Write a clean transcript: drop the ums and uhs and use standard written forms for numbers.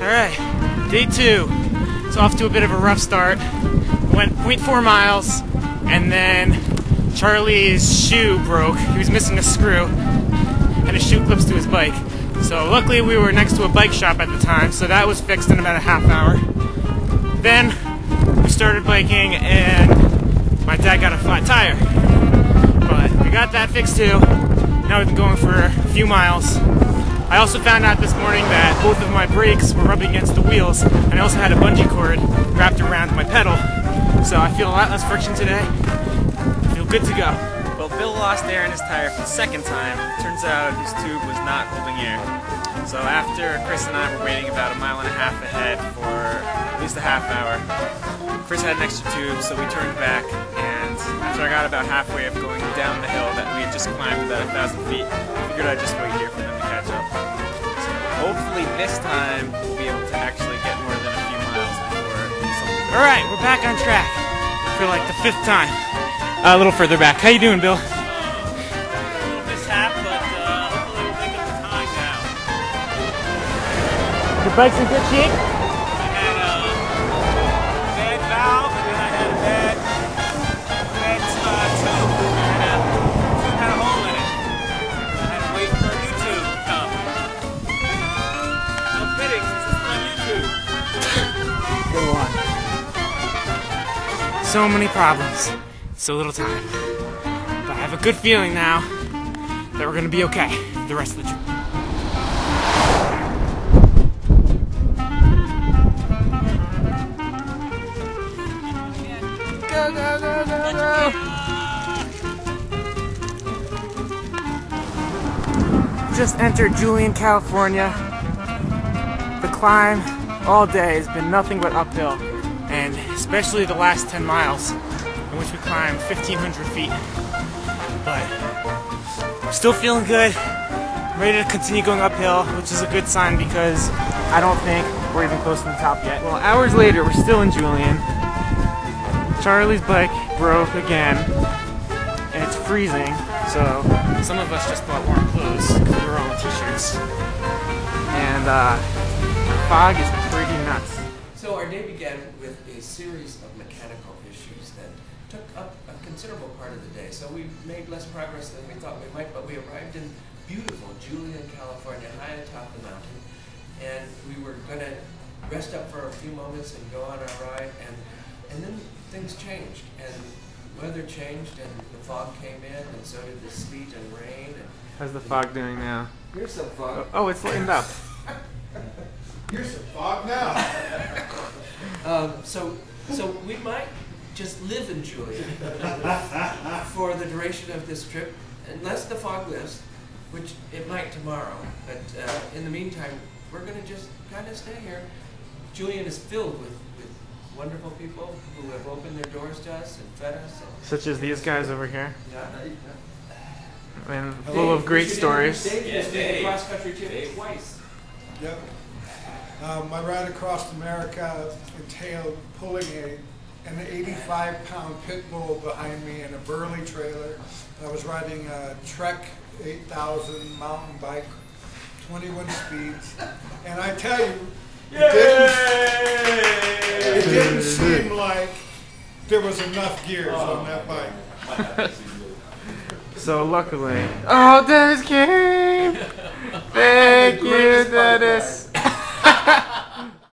Alright, day 2. It's off to a bit of a rough start. Went 0.4 miles, and then Charlie's shoe broke. He was missing a screw, and his shoe clips to his bike. So luckily we were next to a bike shop at the time, so that was fixed in about a half hour. Then we started biking, and my dad got a flat tire. But we got that fixed too. Now we've been going for a few miles. I also found out this morning that both of my brakes were rubbing against the wheels, and I also had a bungee cord wrapped around my pedal. So I feel a lot less friction today. I feel good to go. Well, Bill lost air in his tire for the second time. Turns out his tube was not holding air. So after Chris and I were waiting about 1.5 miles ahead for at least a half hour, Chris had an extra tube, so we turned back, and after I got about halfway of going down the hill that we had just climbed about 1,000 feet, I figured I'd just wait here for them to catch up. So hopefully this time we'll be able to actually get more than a few miles before something. Alright, we're back on track for like the 5th time. A little further back. How you doing, Bill? A little mishap, but hopefully we'll make up the time now. Your bike's in good shape? I had a bad valve, and then I had a bad tube. Tube had a hole in it. I had to wait for a new tube to come. No fitting, since it's my new tube. Good one. So many problems. So little time. But I have a good feeling now that we're going to be okay the rest of the trip. Go, go, go, go, go! Just entered Julian, California. The climb all day has been nothing but uphill, and especially the last 10 miles. In which we climbed 1,500 feet. But we're still feeling good. I'm ready to continue going uphill, which is a good sign because I don't think we're even close to the top yet. Well, hours later, we're still in Julian. Charlie's bike broke again, and it's freezing. So some of us just bought warm clothes because we were all in t-shirts. And fog is pretty nuts. So our day began with a series of mechanical issues that took up a considerable part of the day. So we made less progress than we thought we might, but we arrived in beautiful Julian, California, high atop the mountain. And we were going to rest up for a few moments and go on our ride. And then things changed. And weather changed, and the fog came in, and so did the sleet and rain. And how's the fog doing now? here's some fog. Oh, it's lightened up. Here's some fog now. So we might just live in Julian for the duration of this trip, unless the fog lifts, which it might tomorrow. But in the meantime, we're going to just kind of stay here. Julian is filled with wonderful people who have opened their doors to us and fed us. Such as these guys over here. Yeah. And full of great stories. Dave just did the cross-country trip twice. Yep. My ride across America entailed pulling an 85-pound pit bull behind me in a Burley trailer. I was riding a Trek 8000 mountain bike, 21 speeds, and I tell you, it didn't seem like there was enough gears on that bike. So luckily, oh, Dennis came! Thank you, Dennis!